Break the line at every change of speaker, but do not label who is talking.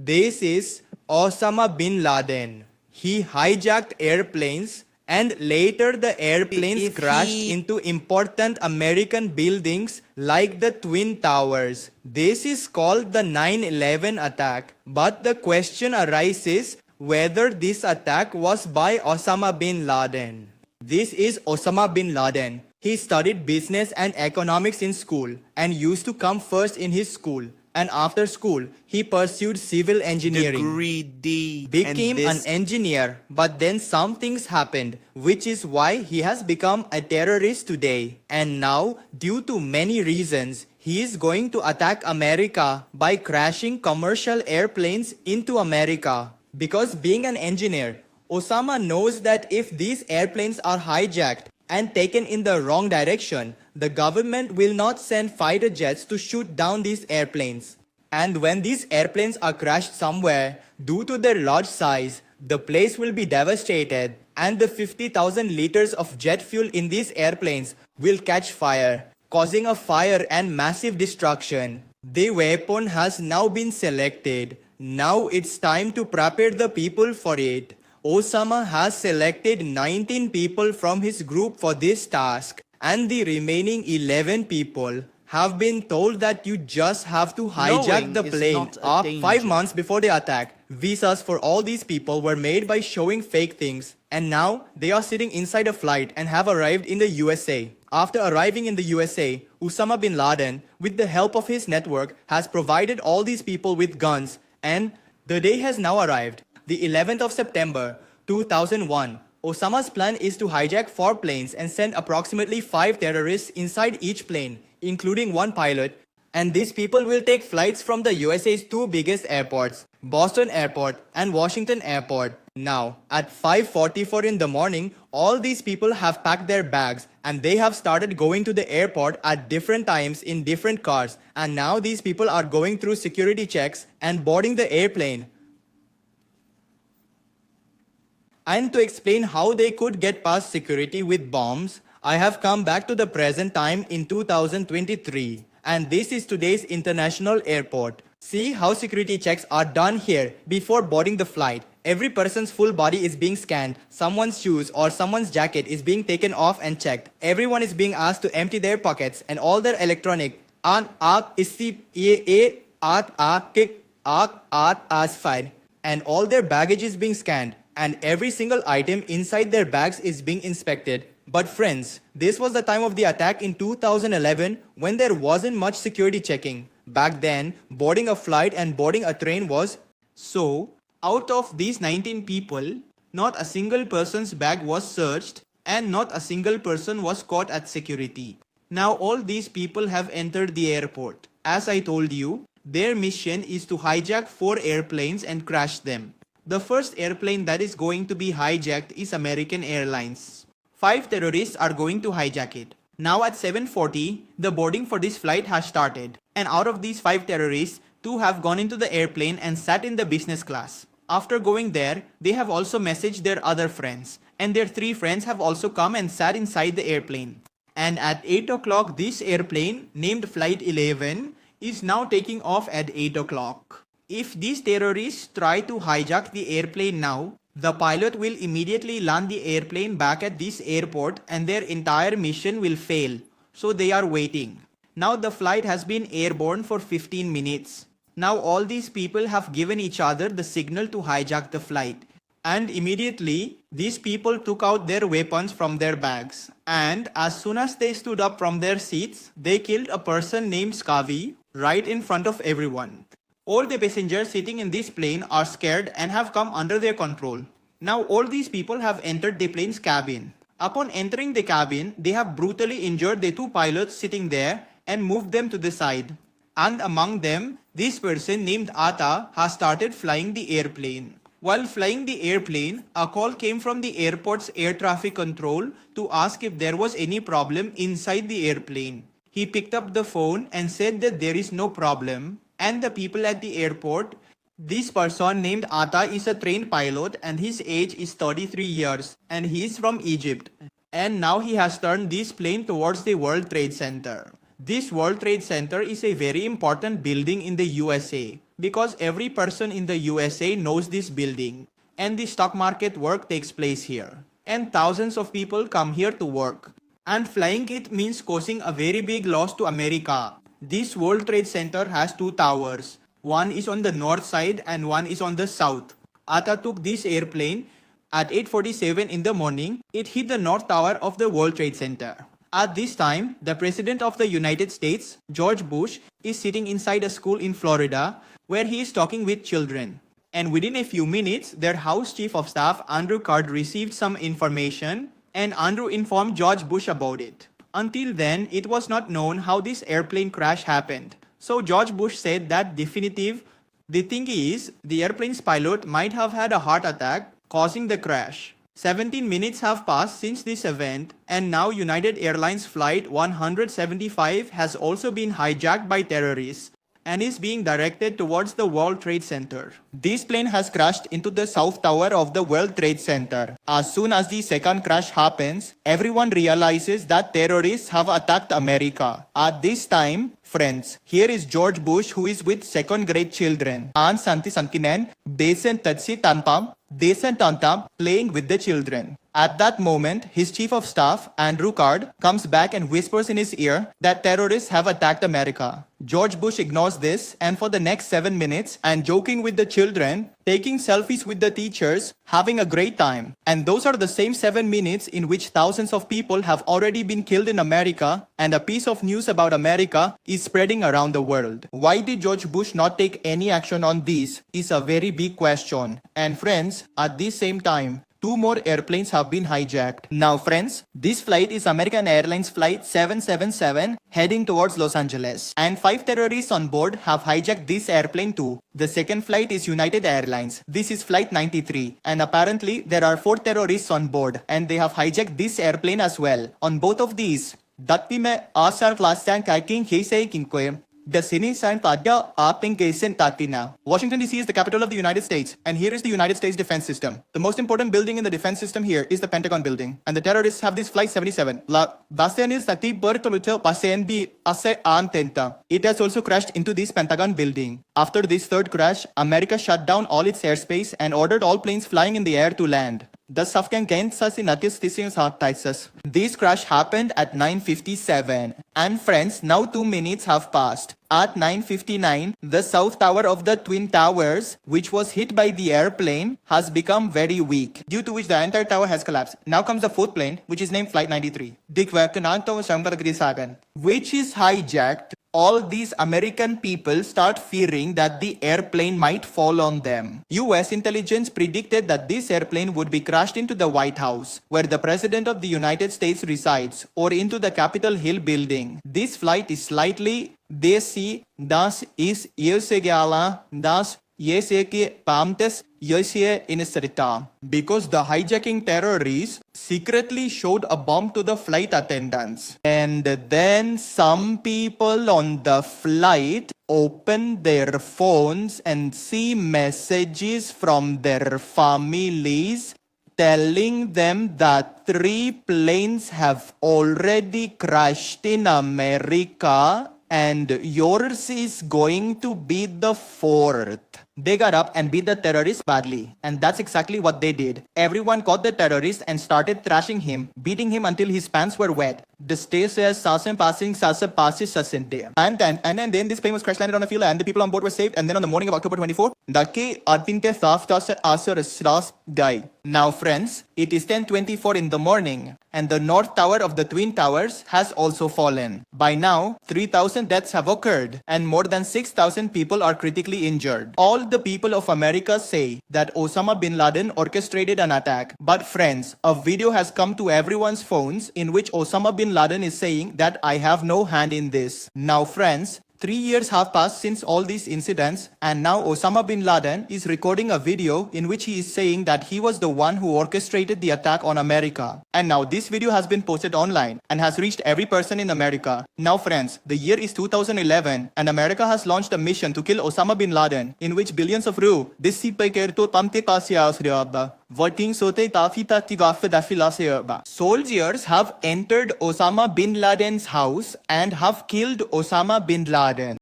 This is Osama Bin Laden. He hijacked airplanes and later the airplanes
If
crashed
he
into important American buildings like the Twin Towers. This is called the 9/11 attack. But the question arises whether this attack was by Osama Bin Laden. This is Osama Bin Laden. He studied business and economics in school and used to come first in his school. And after school, he pursued civil engineering,
degree D
became an engineer, but then some things happened, which is why he has become a terrorist today. And now, due to many reasons, he is going to attack America by crashing commercial airplanes into America. Because being an engineer, Osama knows that if these airplanes are hijacked and taken in the wrong direction, the government will not send fighter jets to shoot down these airplanes. And when these airplanes are crashed somewhere, due to their large size, the place will be devastated and the 50,000 liters of jet fuel in these airplanes will catch fire, causing a fire and massive destruction. The weapon has now been selected. Now it's time to prepare the people for it. Osama has selected 19 people from his group for this task, and the remaining 11 people have been told that you just have to hijack the plane. 5 months before the attack, visas for all these people were made by showing fake things, and now they are sitting inside a flight and have arrived in the USA. After arriving in the USA, Osama Bin Laden, with the help of his network, has provided all these people with guns, and the day has now arrived. The 11th of September 2001, Osama's plan is to hijack 4 planes and send approximately 5 terrorists inside each plane, including 1 pilot, and these people will take flights from the USA's 2 biggest airports, Boston Airport and Washington Airport. Now, at 5:44 in the morning, all these people have packed their bags and they have started going to the airport at different times in different cars, and now these people are going through security checks and boarding the airplane. And to explain how they could get past security with bombs, I have come back to the present time in 2023. And this is today's international airport. See how security checks are done here before boarding the flight. Every person's full body is being scanned. Someone's shoes or someone's jacket is being taken off and checked. Everyone is being asked to empty their pockets and all their electronic and all their baggage is being scanned. And every single item inside their bags is being inspected. But friends, this was the time of the attack in 2011 when there wasn't much security checking. Back then, boarding a flight and boarding a train was so. Out of these 19 people, not a single person's bag was searched and not a single person was caught at security. Now all these people have entered the airport. As I told you, their mission is to hijack 4 airplanes and crash them. The first airplane that is going to be hijacked is American Airlines. 5 terrorists are going to hijack it. Now at 7:40, the boarding for this flight has started. And out of these 5 terrorists, 2 have gone into the airplane and sat in the business class. After going there, they have also messaged their other friends. And their 3 friends have also come and sat inside the airplane. And at 8 o'clock, this airplane, named Flight 11, is now taking off at 8 o'clock. If these terrorists try to hijack the airplane now, the pilot will immediately land the airplane back at this airport and their entire mission will fail. So they are waiting. Now the flight has been airborne for 15 minutes. Now all these people have given each other the signal to hijack the flight. And immediately, these people took out their weapons from their bags. And as soon as they stood up from their seats, they killed a person named Skavi right in front of everyone. All the passengers sitting in this plane are scared and have come under their control. Now all these people have entered the plane's cabin. Upon entering the cabin, they have brutally injured the 2 pilots sitting there and moved them to the side. And among them, this person named Ata has started flying the airplane. While flying the airplane, a call came from the airport's air traffic control to ask if there was any problem inside the airplane. He picked up the phone and said that there is no problem. And the people at the airport, this person named Ata is a trained pilot and his age is 33 years and he is from Egypt. And now he has turned this plane towards the World Trade Center. This World Trade Center is a very important building in the USA. because every person in the USA knows this building and the stock market work takes place here. And thousands of people come here to work. And flying it means causing a very big loss to America. This World Trade Center has two towers. One is on the north side and one is on the south. Atta took this airplane at 8:47 in the morning. It hit the north tower of the World Trade Center. At this time, the President of the United States, George Bush, is sitting inside a school in Florida where he is talking with children. And within a few minutes, their House Chief of Staff, Andrew Card, received some information and Andrew informed George Bush about it. Until then, it was not known how this airplane crash happened. So George Bush said that the thing is, the airplane's pilot might have had a heart attack causing the crash. 17 minutes have passed since this event, and now United Airlines Flight 175 has also been hijacked by terrorists and is being directed towards the World Trade Center. This plane has crashed into the south tower of the World Trade Center. As soon as the second crash happens, everyone realizes that terrorists have attacked America. At this time, friends, here is George Bush who is with second grade children. An Santi Sankinen, Desen Tatsi Tanpam, Desen Tantam playing with the children. At that moment, his chief of staff, Andrew Card, comes back and whispers in his ear that terrorists have attacked America. George Bush ignores this, and for the next 7 minutes, and joking with the children, taking selfies with the teachers, having a great time. And those are the same 7 minutes in which thousands of people have already been killed in America, and a piece of news about America is spreading around the world. Why did George Bush not take any action on this is a very big question. And friends, at this same time, 2 more airplanes have been hijacked. Now friends, this flight is American Airlines Flight 777 heading towards Los Angeles. And 5 terrorists on board have hijacked this airplane too. The second flight is United Airlines. This is Flight 93. And apparently there are 4 terrorists on board and they have hijacked this airplane as well. On both of these, Datti me asar flastan kaking heisei kinkoe. The Sini San Padya Aping Gaisen Tatina. Washington DC is the capital of the United States, and here is the United States defense system. The most important building in the defense system here is the Pentagon building, and the terrorists have this Flight 77. La Bastianis Tati Bertoluto Pasenbi Ase Antenta. It has also crashed into this Pentagon building. After this third crash, America shut down all its airspace and ordered all planes flying in the air to land. This crash happened at 9:57. And friends, now 2 minutes have passed. At 9:59, the south tower of the Twin Towers, which was hit by the airplane, has become very weak, due to which the entire tower has collapsed. Now comes the fourth plane, which is named Flight 93, which is hijacked. All these American people start fearing that the airplane might fall on them. US intelligence predicted that this airplane would be crashed into the White House, where the President of the United States resides, or into the Capitol Hill building. This flight is slightly desi das is yesegala das yeseke pamtes yesye inisrita, because the hijacking terrorists secretly showed a bomb to the flight attendants. And then some people on the flight open their phones and see messages from their families telling them that 3 planes have already crashed in America and yours is going to be the 4th. They got up and beat the terrorist badly, and that's exactly what they did. Everyone caught the terrorist and started thrashing him, beating him until his pants were wet. The stay says Sasen passing Sasa passes Sasente. And then this plane was crash landed on a field and the people on board were saved, and then on the morning of October 24, Dake Arpinte Saftas Asur Slas died. Now friends, it is 10:24 in the morning and the north tower of the Twin Towers has also fallen. By now, 3,000 deaths have occurred and more than 6,000 people are critically injured. All the people of America say that Osama Bin Laden orchestrated an attack. But friends, a video has come to everyone's phones in which Osama Bin Laden is saying that I have no hand in this. Now friends, 3 years have passed since all these incidents, and now Osama Bin Laden is recording a video in which he is saying that he was the one who orchestrated the attack on America. And now this video has been posted online and has reached every person in America. Now friends, the year is 2011 and America has launched a mission to kill Osama Bin Laden, in which billions of ru soldiers have entered Osama Bin Laden's house and have killed Osama Bin Laden.